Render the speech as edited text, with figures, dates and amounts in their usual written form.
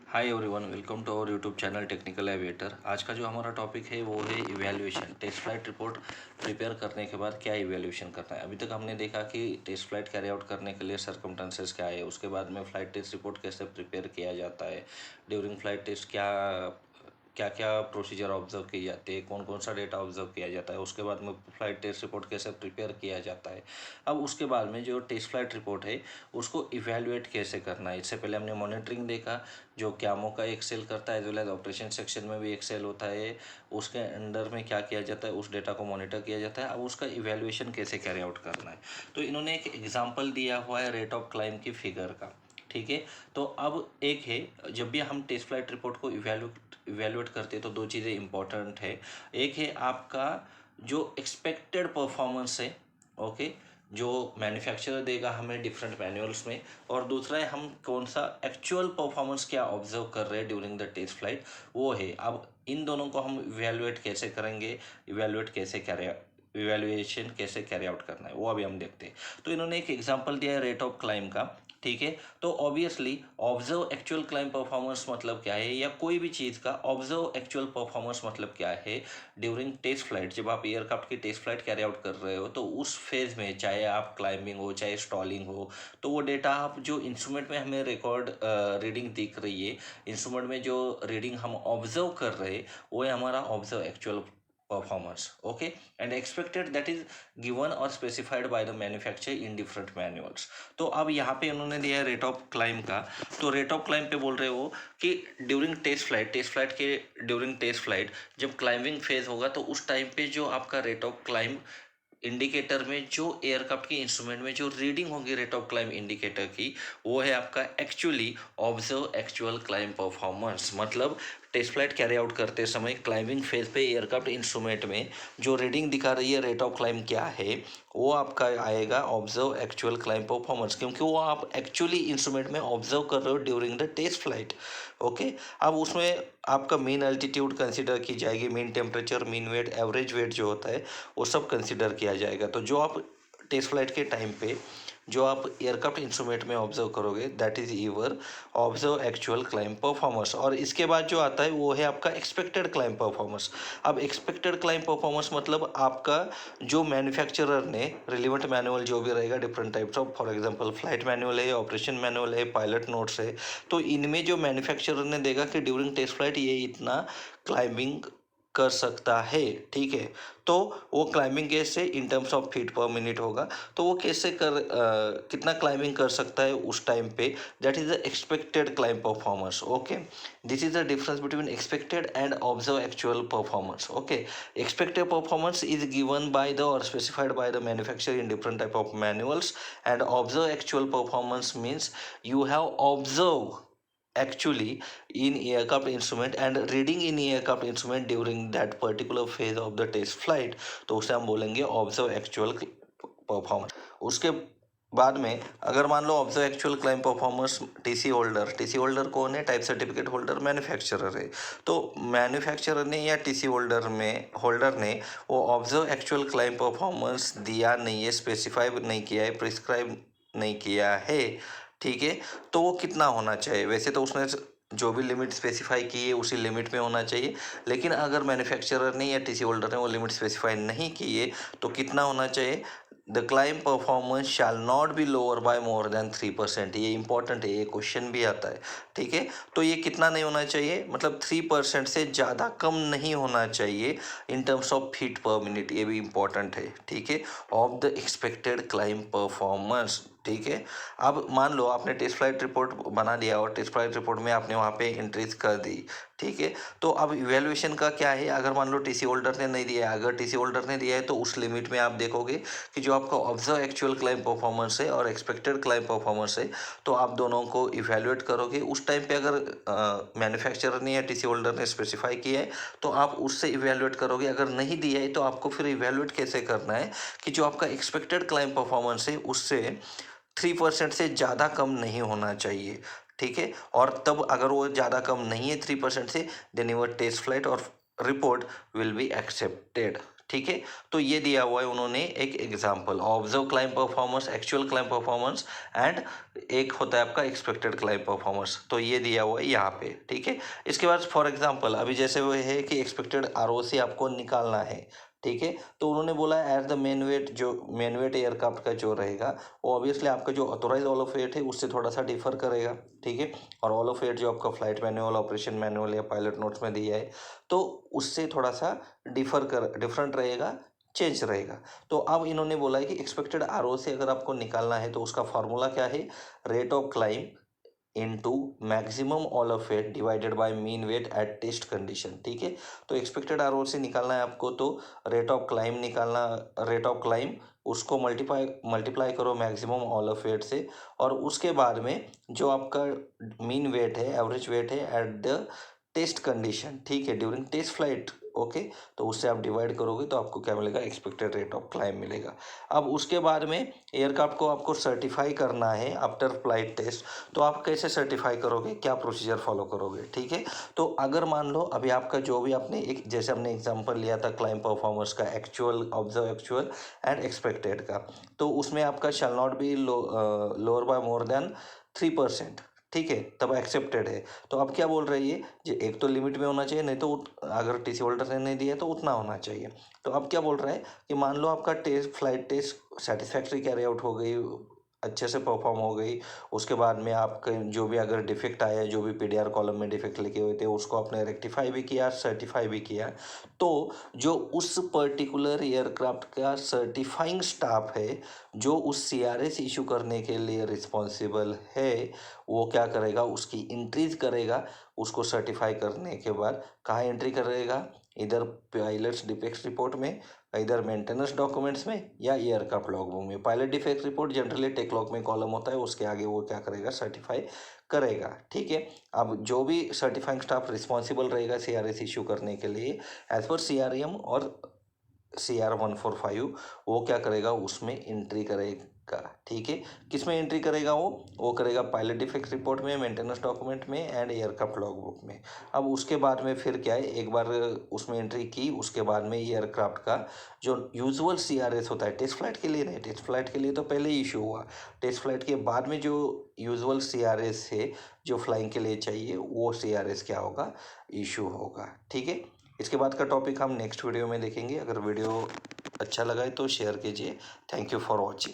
Hi everyone, welcome to our YouTube channel technical aviator. आज का जो हमारा टॉपिक है वो है evaluation. Test flight report prepare करने के बाद क्या इवैल्यूएशन करना है। अभी तक हमने देखा कि टेस्ट फ्लाइट कैरी आउट करने के लिए सर्कमस्टेंसेस क्या है, उसके बाद में फ्लाइट टेस्ट रिपोर्ट कैसे प्रिपेयर किया जाता है, ड्यूरिंग फ्लाइट टेस्ट क्या क्या क्या प्रोसीजर ऑब्जर्व किए जाते हैं, कौन कौन सा डेटा ऑब्जर्व किया जाता है, उसके बाद में फ्लाइट टेस्ट रिपोर्ट कैसे प्रिपेयर किया जाता है। अब उसके बाद में जो टेस्ट फ्लाइट रिपोर्ट है उसको इवैल्यूएट कैसे करना है। इससे पहले हमने मॉनिटरिंग देखा, जो क्यामो का एक्सेल करता है, as well as operation section में भी एक्सेल होता है। उसके अंडर में क्या किया जाता है, उस डेटा को मॉनिटर किया जाता है। अब उसका इवैल्यूएशन कैसे कैरी आउट करना है, तो इन्होंने एक एग्जांपल दिया हुआ है रेट ऑफ क्लाइंब की फिगर का। ठीक है, तो अब एक है, जब भी हम टेस्ट फ्लाइट रिपोर्ट को इवैल्यूएट करते हैं तो दो चीज़ें इंपॉर्टेंट है। एक है आपका जो एक्सपेक्टेड परफॉर्मेंस है, ओके, जो मैन्युफैक्चरर देगा हमें डिफरेंट मैनुअल्स में, और दूसरा है हम कौन सा एक्चुअल परफॉर्मेंस क्या ऑब्जर्व कर रहे हैं ड्यूरिंग द टेस्ट फ्लाइट, वो है। अब इन दोनों को हम इवैल्यूएट कैसे करेंगे, इवैल्यूएशन कैसे कैरी आउट करना है, वो अभी हम देखते हैं। तो इन्होंने एक एग्जांपल दिया है रेट ऑफ क्लाइंब का। ठीक है, तो obviously observe actual climb performance मतलब क्या है, या कोई भी चीज़ का ऑब्जर्व एक्चुअल परफॉर्मेंस मतलब क्या है ड्यूरिंग टेस्ट फ्लाइट। जब आप एयरक्राफ्ट की टेस्ट फ्लाइट कैरी आउट कर रहे हो तो उस फेज में, चाहे आप क्लाइंबिंग हो चाहे स्टॉलिंग हो, तो वो डेटा आप जो इंस्ट्रूमेंट में हमें रिकॉर्ड रीडिंग दिख रही है, इंस्ट्रूमेंट में जो रीडिंग हम ऑब्जर्व कर रहे हैं, वो है हमारा observe actual performance. Okay, and expected that is given or specified by the manufacturer in different manuals. तो अब यहाँ पे उन्होंने दिया है रेट ऑफ क्लाइंब का। तो रेट ऑफ क्लाइंब पे बोल रहे हो कि ड्यूरिंग टेस्ट फ्लाइट के ड्यूरिंग टेस्ट फ्लाइट जब क्लाइंबिंग फेज होगा तो उस टाइम पे जो आपका रेट ऑफ क्लाइंब इंडिकेटर में, जो एयरक्राफ्ट के इंस्ट्रूमेंट में जो रीडिंग होगी रेट ऑफ क्लाइंब इंडिकेटर की, वो है आपका actually observe actual climb performance. मतलब टेस्ट फ्लाइट कैरी आउट करते समय क्लाइंबिंग फेज पे एयरक्राफ्ट इंस्ट्रूमेंट में जो रीडिंग दिखा रही है रेट ऑफ क्लाइंब क्या है, वो आपका आएगा ऑब्जर्व एक्चुअल क्लाइंब परफॉर्मेंस, क्योंकि वो आप एक्चुअली इंस्ट्रूमेंट में ऑब्जर्व कर रहे हो during the test flight. Okay, अब उसमें आपका मीन अल्टीट्यूड कंसिडर की जाएगी, mean temperature, mean weight, average weight जो होता है वो सब कंसिडर किया जाएगा। तो जो आप टेस्ट फ्लाइट के टाइम पे जो आप एयरक्राफ्ट इंस्ट्रूमेंट में ऑब्जर्व करोगे, that is ईवर observe actual climb performance. और इसके बाद जो आता है वो है आपका एक्सपेक्टेड क्लाइंब परफॉर्मेंस। अब एक्सपेक्टेड क्लाइंब परफॉर्मेंस मतलब आपका जो मैन्युफैक्चरर ने रिलेवेंट मैनुअल जो भी रहेगा, different types of, for example flight manual है, ऑपरेशन मैनुअल है, पायलट नोट्स है, तो इनमें जो मैन्युफैक्चरर ने देगा कि ड्यूरिंग टेस्ट फ्लाइट ये इतना क्लाइंबिंग कर सकता है। ठीक है, तो वो क्लाइंबिंग कैसे इन टर्म्स ऑफ फीट पर मिनट होगा, तो वो कैसे कितना क्लाइंबिंग कर सकता है उस टाइम पे, that is the expected climb performance. Okay, this is the difference between expected and observe actual performance. Okay, expected performance is given by the or specified by the manufacturer in different type of manuals, and observe actual performance means you have observed actually in aircraft instrument and reading in aircraft instrument during that particular phase of the test flight, तो उसे हम बोलेंगे observe actual performance. उसके बाद में अगर मान लो observe actual climb performance, TC holder कौन है, टाइप सर्टिफिकेट होल्डर मैन्युफैक्चरर है। तो मैन्युफैक्चरर ने या टीसी होल्डर ने वो ऑब्जर्व एक्चुअल क्लाइंब परफॉर्मेंस दिया नहीं है, स्पेसिफाई नहीं किया है, प्रिस्क्राइब नहीं किया है। ठीक है, तो वो कितना होना चाहिए, वैसे तो उसने जो भी लिमिट स्पेसिफाई की है उसी लिमिट में होना चाहिए, लेकिन अगर मैन्युफैक्चरर ने या टीसी होल्डर ने वो लिमिट स्पेसिफाई नहीं की है तो कितना होना चाहिए, the climb performance shall not be lower by more than 3%। ये इंपॉर्टेंट है, ये क्वेश्चन भी आता है। ठीक है, तो ये कितना नहीं होना चाहिए, मतलब 3% से ज़्यादा कम नहीं होना चाहिए इन टर्म्स ऑफ फीट पर मिनट, ये भी इंपॉर्टेंट है। ठीक है, of the expected climb performance. ठीक है, अब मान लो आपने टेस्ट फ्लाइट रिपोर्ट बना दिया और टेस्ट फ्लाइट रिपोर्ट में आपने वहाँ पे एंट्रीज कर दी। ठीक है, तो अब इवैल्यूएशन का क्या है, अगर मान लो टीसी होल्डर ने नहीं दिया है, अगर टीसी होल्डर ने दिया है तो उस लिमिट में आप देखोगे कि जो आपका ऑब्जर्व एक्चुअल क्लाइंब परफॉर्मेंस है और एक्सपेक्टेड क्लाइंब परफॉर्मेंस है, तो आप दोनों को इवैल्यूएट करोगे। उस टाइम पे अगर मैन्युफैक्चरर ने या टीसी होल्डर ने स्पेसिफाई किया है तो आप उससे इवैल्यूएट करोगे, अगर नहीं दिया है तो आपको फिर इवैल्यूएट कैसे करना है कि जो आपका एक्सपेक्टेड क्लाइंब परफॉर्मेंस है उससे 3% से ज़्यादा कम नहीं होना चाहिए। ठीक है, और तब अगर वो ज़्यादा कम नहीं है 3% से, देन योर टेस्ट फ्लाइट और रिपोर्ट विल बी एक्सेप्टेड। ठीक है। तो ये दिया हुआ है उन्होंने एक example, observe climb performance, actual climb performance and एक होता है आपका एक्सपेक्टेड क्लाइंब परफॉर्मेंस। तो ये दिया हुआ है यहाँ पे, ठीक है। इसके बाद फॉर एग्जाम्पल अभी जैसे वो है कि एक्सपेक्टेड आरओसी आपको निकालना है, ठीक है। तो उन्होंने बोला एट द मेन वेट, जो मेन वेट एयरक्राफ्ट का जो रहेगा वो ऑब्वियसली आपका जो ऑथोराइज ऑल ऑफ वेट है उससे थोड़ा सा डिफर करेगा, ठीक है। और ऑल ऑफ वेट जो आपका फ्लाइट मैनुअल, ऑपरेशन मैनुअल या पायलट नोट्स में दिया है तो उससे थोड़ा सा डिफरेंट रहेगा, चेंज रहेगा। तो अब इन्होंने बोला है कि एक्सपेक्टेड आरओ से अगर आपको निकालना है तो उसका फॉर्मूला क्या है, rate of climb into maximum all of weight divided by mean weight at test condition, ठीक है। तो एक्सपेक्टेड आरओ से निकालना है आपको तो रेट ऑफ क्लाइंब निकालना, रेट ऑफ क्लाइंब उसको मल्टीप्लाई करो मैक्सिमम ऑल ऑफ वेट से, और उसके बाद में जो आपका मीन वेट है, एवरेज वेट है एट द टेस्ट कंडीशन, ठीक है, ड्यूरिंग टेस्ट फ्लाइट, ओके। तो उससे आप डिवाइड करोगे तो आपको क्या मिलेगा, एक्सपेक्टेड रेट ऑफ क्लाइंब मिलेगा। अब उसके बाद में एयरक्राफ्ट को आपको सर्टिफाई करना है आफ्टर फ्लाइट टेस्ट। तो आप कैसे सर्टिफाई करोगे, क्या प्रोसीजर फॉलो करोगे, ठीक है। तो अगर मान लो अभी आपका जो भी आपने एक जैसे हमने एग्जांपल लिया था क्लाइंब परफॉर्मेंस का, actual, observe actual and expected का, तो उसमें आपका shall not be lower by more than 3%, ठीक है, तब एक्सेप्टेड है। तो अब क्या बोल रही है, जो एक तो लिमिट में होना चाहिए, नहीं तो अगर टीसी होल्डर ने नहीं दिया तो उतना होना चाहिए। तो अब क्या बोल रहा है कि मान लो आपका test, flight test satisfactory carry out हो गई, अच्छे से परफॉर्म हो गई, उसके बाद में आपके जो भी अगर डिफेक्ट आया, जो भी पीडीआर कॉलम में डिफेक्ट लिखे हुए थे उसको आपने रेक्टिफाई भी किया, सर्टिफाई भी किया, तो जो उस पर्टिकुलर एयरक्राफ्ट का सर्टिफाइंग स्टाफ है, जो उस सीआरएस इशू करने के लिए रिस्पॉन्सिबल है, वो क्या करेगा, उसकी इंट्रीज करेगा। उसको सर्टिफाई करने के बाद कहाँ एंट्री करेगा, इधर पायलट्स डिफेक्ट्स रिपोर्ट में, इधर मेंटेनेंस डॉक्यूमेंट्स में, या एयरक्राफ्ट लॉगबुक में। Pilot defect report generally tech log में कॉलम होता है, उसके आगे वो क्या करेगा, सर्टिफाई करेगा, ठीक है। अब जो भी सर्टिफाइंग स्टाफ रिस्पॉन्सिबल रहेगा सीआरएस इशू करने के लिए एज पर सीआरएम और CR-145, वो क्या करेगा, उसमें एंट्री करेगा, ठीक है। किस में एंट्री करेगा, वो करेगा पायलट डिफेक्ट रिपोर्ट में, मेंटेनेंस डॉक्यूमेंट में एंड एयरक्राफ्ट लॉगबुक में। अब उसके बाद में फिर क्या है, एक बार उसमें एंट्री की, उसके बाद में एयरक्राफ्ट का जो यूजुअल CRS होता है, टेस्ट फ्लाइट के लिए नहीं, टेस्ट फ्लाइट के लिए तो पहले ही इशू हुआ, टेस्ट फ्लाइट के बाद में जो यूजुअल CRS है जो फ्लाइंग के लिए चाहिए, वो CRS क्या होगा, इशू होगा, ठीक है। इसके बाद का टॉपिक हम नेक्स्ट वीडियो में देखेंगे। अगर वीडियो अच्छा लगा है तो शेयर कीजिए। Thank you for watching.